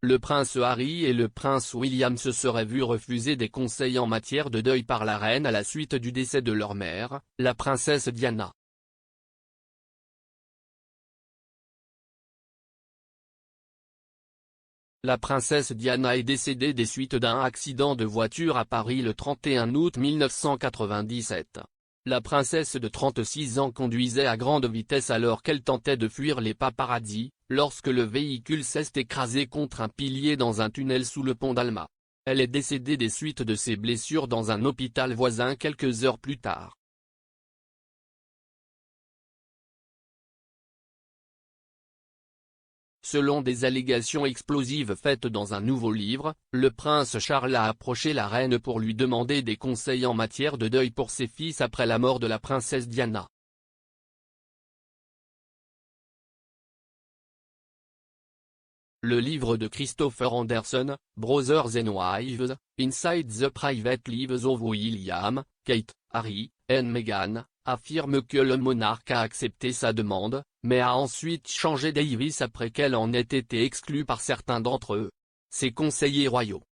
le prince Harry et le prince William se seraient vus refuser des conseils en matière de deuil par la reine à la suite du décès de leur mère, la princesse Diana. La princesse Diana est décédée des suites d'un accident de voiture à Paris le 31 août 1997. La princesse de 36 ans conduisait à grande vitesse alors qu'elle tentait de fuir les paparazzis, lorsque le véhicule s'est écrasé contre un pilier dans un tunnel sous le pont d'Alma. Elle est décédée des suites de ses blessures dans un hôpital voisin quelques heures plus tard. Selon des allégations explosives faites dans un nouveau livre, le prince Charles a approché la reine pour lui demander des conseils en matière de deuil pour ses fils après la mort de la princesse Diana. Le livre de Christopher Anderson, Brothers and Wives, Inside the Private Lives of William, Kate, Harry, and Meghan, affirme que le monarque a accepté sa demande, mais a ensuite changé d'avis après qu'elle en ait été exclue par certains d'entre eux. Ses conseillers royaux.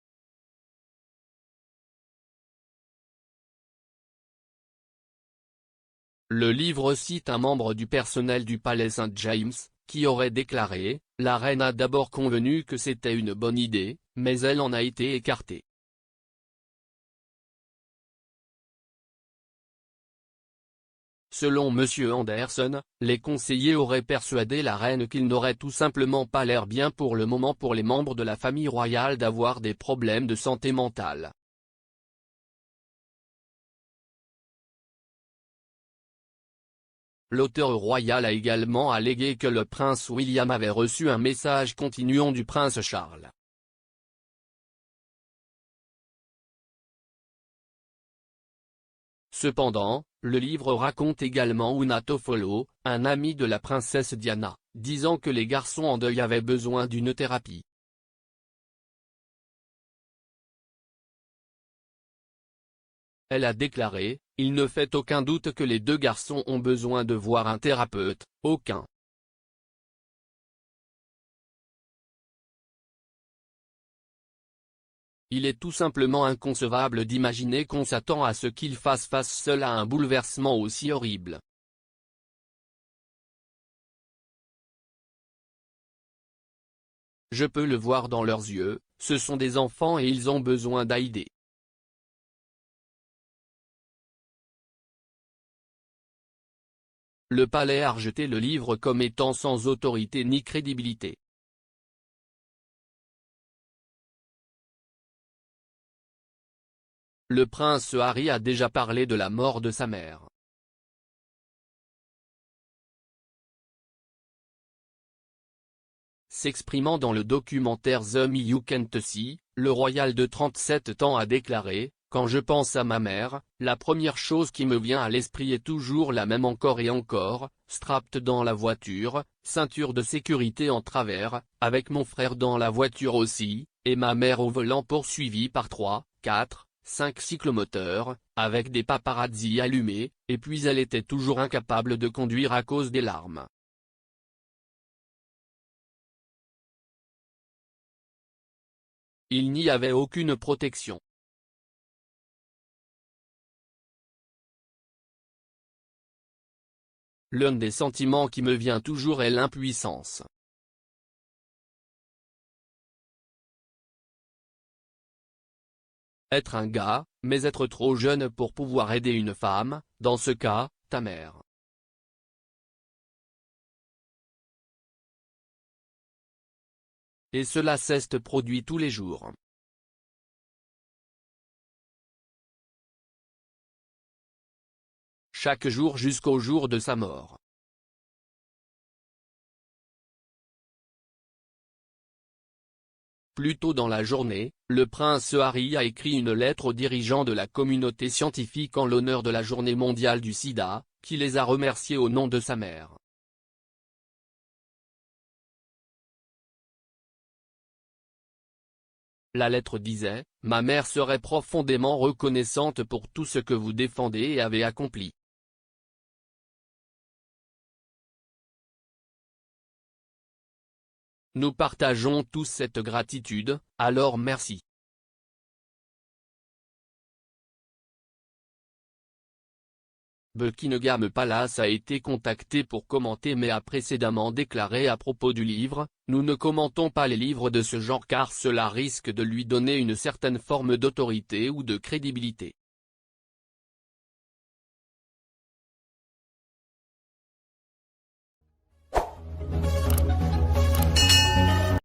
Le livre cite un membre du personnel du palais St. James, qui aurait déclaré « La reine a d'abord convenu que c'était une bonne idée, mais elle en a été écartée. » Selon M. Anderson, les conseillers auraient persuadé la reine qu'il n'aurait tout simplement pas l'air bien pour le moment pour les membres de la famille royale d'avoir des problèmes de santé mentale. L'auteur royal a également allégué que le prince William avait reçu un message continuant du prince Charles. Cependant, le livre raconte également Una Toffolo, un ami de la princesse Diana, disant que les garçons en deuil avaient besoin d'une thérapie. Elle a déclaré « Il ne fait aucun doute que les deux garçons ont besoin de voir un thérapeute, aucun. Il est tout simplement inconcevable d'imaginer qu'on s'attend à ce qu'ils fassent face seuls à un bouleversement aussi horrible. » Je peux le voir dans leurs yeux, ce sont des enfants et ils ont besoin d'aider. Le palais a rejeté le livre comme étant sans autorité ni crédibilité. Le prince Harry a déjà parlé de la mort de sa mère. S'exprimant dans le documentaire The Me You Can't See, le royal de 37 ans a déclaré « Quand je pense à ma mère, la première chose qui me vient à l'esprit est toujours la même encore et encore, strapped dans la voiture, ceinture de sécurité en travers, avec mon frère dans la voiture aussi, et ma mère au volant poursuivie par 3, 4, 5 cyclomoteurs, avec des paparazzis allumés, et puis elle était toujours incapable de conduire à cause des larmes. » Il n'y avait aucune protection. L'un des sentiments qui me vient toujours est l'impuissance. Être un gars, mais être trop jeune pour pouvoir aider une femme, dans ce cas, ta mère. Et cela s'est produit tous les jours. Chaque jour jusqu'au jour de sa mort. Plus tôt dans la journée, le prince Harry a écrit une lettre aux dirigeants de la communauté scientifique en l'honneur de la Journée mondiale du sida, qui les a remerciés au nom de sa mère. La lettre disait « Ma mère serait profondément reconnaissante pour tout ce que vous défendez et avez accompli. Nous partageons tous cette gratitude, alors merci. Buckingham Palace a été contacté pour commenter mais a précédemment déclaré à propos du livre, « Nous ne commentons pas les livres de ce genre car cela risque de lui donner une certaine forme d'autorité ou de crédibilité.